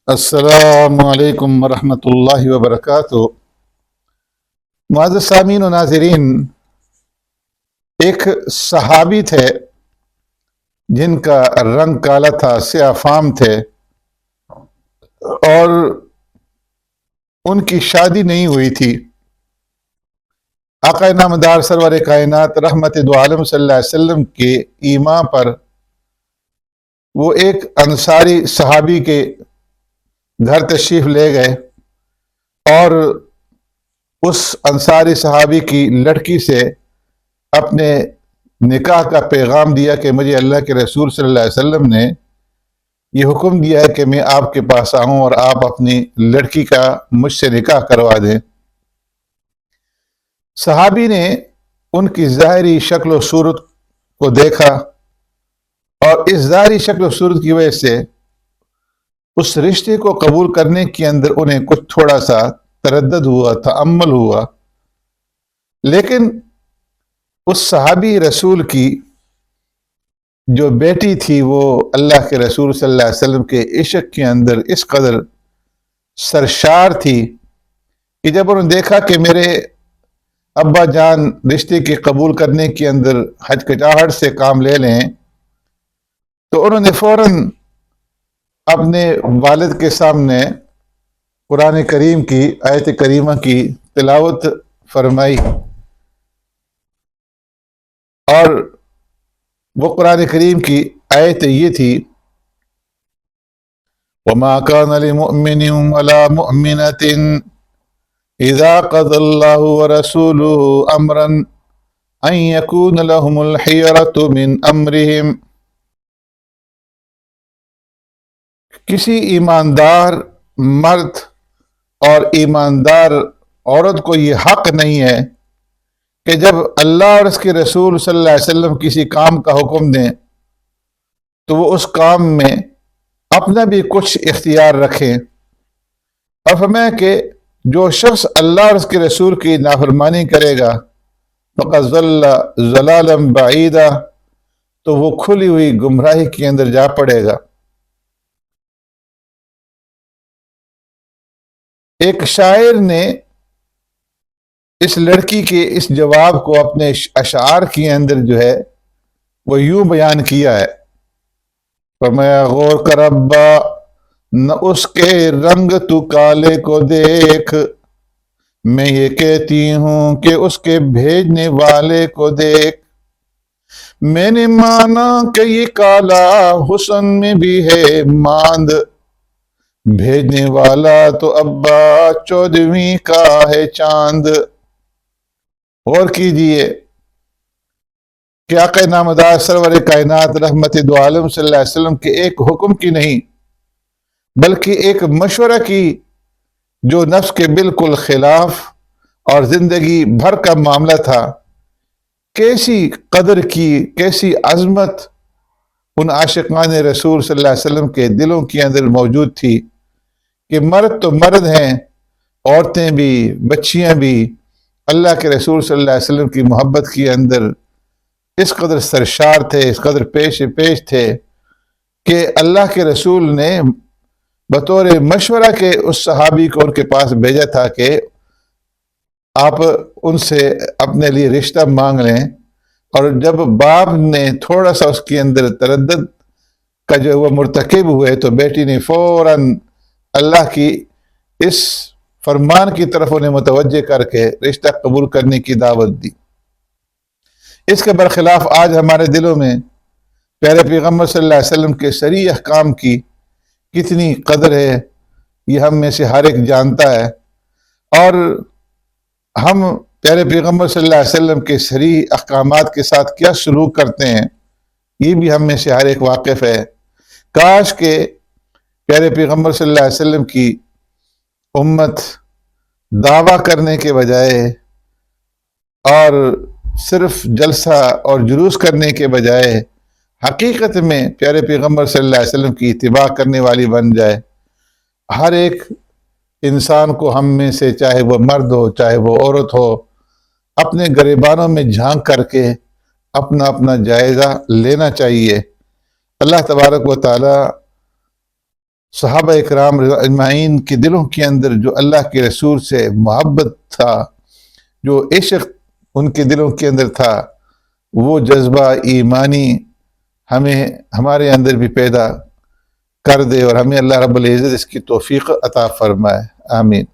السلام علیکم ورحمۃ اللہ وبرکاتہ۔ معزز سامعین و ناظرین، ایک صحابی تھے جن کا رنگ کالا تھا، سیاہ فام تھے، اور ان کی شادی نہیں ہوئی تھی۔ آقا نامدار سرور کائنات رحمت دو عالم صلی اللہ علیہ وسلم کے ایما پر وہ ایک انصاری صحابی کے گھر تشریف لے گئے اور اس انصاری صحابی کی لڑکی سے اپنے نکاح کا پیغام دیا کہ مجھے اللہ کے رسول صلی اللہ علیہ وسلم نے یہ حکم دیا ہے کہ میں آپ کے پاس آؤں اور آپ اپنی لڑکی کا مجھ سے نکاح کروا دیں۔ صحابی نے ان کی ظاہری شکل و صورت کو دیکھا اور اس ظاہری شکل و صورت کی وجہ سے اس رشتے کو قبول کرنے کے اندر انہیں کچھ تھوڑا سا تردد ہوا، تأمل ہوا، لیکن اس صحابی رسول کی جو بیٹی تھی وہ اللہ کے رسول صلی اللہ علیہ وسلم کے عشق کے اندر اس قدر سرشار تھی کہ جب انہوں نے دیکھا کہ میرے ابا جان رشتے کے قبول کرنے کے اندر ہچکچاہٹ سے کام لے لیں، تو انہوں نے فوراً اپنے والد کے سامنے قرآن کریم کی آیت کریمہ کی تلاوت فرمائی، اور وہ قرآن کریم کی آیت یہ تھی: وَمَا كَانَ لِمُؤْمِنٍ وَلَا مُؤْمِنَةٍ إِذَا قَضَى اللَّهُ وَرَسُولُهُ أَمْرًا أَن يَكُونَ لَهُمُ الْخِيَرَةُ مِنْ أَمْرِهِمْ۔ کسی ایماندار مرد اور ایماندار عورت کو یہ حق نہیں ہے کہ جب اللہ اور اس کے رسول صلی اللہ علیہ وسلم کسی کام کا حکم دیں تو وہ اس کام میں اپنا بھی کچھ اختیار رکھیں، اور فرمایا کہ جو شخص اللہ اور اس کے رسول کی نافرمانی کرے گا فقد ضل ضلالا بعیدا، تو وہ کھلی ہوئی گمراہی کے اندر جا پڑے گا۔ ایک شاعر نے اس لڑکی کے اس جواب کو اپنے اشعار کے اندر جو ہے وہ یوں بیان کیا ہے، فرمایا غور کر ابا نہ اس کے رنگ تو کالے کو دیکھ، میں یہ کہتی ہوں کہ اس کے بھیجنے والے کو دیکھ، میں نے مانا کہ یہ کالا حسن میں بھی ہے ماند، بھیجنے والا تو ابا 14ویں کا ہے چاند۔ غور کیجئے کہ آقا نامدار سرور کائنات رحمت دو عالم صلی اللہ علیہ وسلم کے ایک حکم کی نہیں بلکہ ایک مشورہ کی جو نفس کے بالکل خلاف اور زندگی بھر کا معاملہ تھا، کیسی قدر کی، کیسی عظمت ان عاشقان رسول صلی اللہ علیہ وسلم کے دلوں کے اندر موجود تھی کہ مرد تو مرد ہیں، عورتیں بھی، بچیاں بھی اللہ کے رسول صلی اللہ علیہ وسلم کی محبت کے اندر اس قدر سرشار تھے، اس قدر پیش تھے کہ اللہ کے رسول نے بطور مشورہ کے اس صحابی کو ان کے پاس بھیجا تھا کہ آپ ان سے اپنے لیے رشتہ مانگ لیں، اور جب باپ نے تھوڑا سا اس کے اندر تردد کا جو وہ مرتکب ہوئے تو بیٹی نے فوراً اللہ کی اس فرمان کی طرف انہیں متوجہ کر کے رشتہ قبول کرنے کی دعوت دی۔ اس کے برخلاف آج ہمارے دلوں میں پیارے پیغمبر صلی اللہ علیہ وسلم کے صریح احکام کی کتنی قدر ہے یہ ہم میں سے ہر ایک جانتا ہے، اور ہم پیارے پیغمبر صلی اللہ علیہ وسلم کے صریح احکامات کے ساتھ کیا سلوک کرتے ہیں یہ بھی ہم میں سے ہر ایک واقف ہے۔ کاش کہ پیارے پیغمبر صلی اللہ علیہ وسلم کی امت دعویٰ کرنے کے بجائے اور صرف جلسہ اور جلوس کرنے کے بجائے حقیقت میں پیارے پیغمبر صلی اللہ علیہ وسلم کی اتباع کرنے والی بن جائے۔ ہر ایک انسان کو ہم میں سے، چاہے وہ مرد ہو چاہے وہ عورت ہو، اپنے گریبانوں میں جھانک کر کے اپنا اپنا جائزہ لینا چاہیے۔ اللہ تبارک و تعالی صحابہ اکرام اجمعین کے دلوں کے اندر جو اللہ کے رسول سے محبت تھا، جو عشق ان کے دلوں کے اندر تھا، وہ جذبہ ایمانی ہمارے اندر بھی پیدا کر دے، اور ہمیں اللہ رب العزت اس کی توفیق عطا فرمائے، آمین۔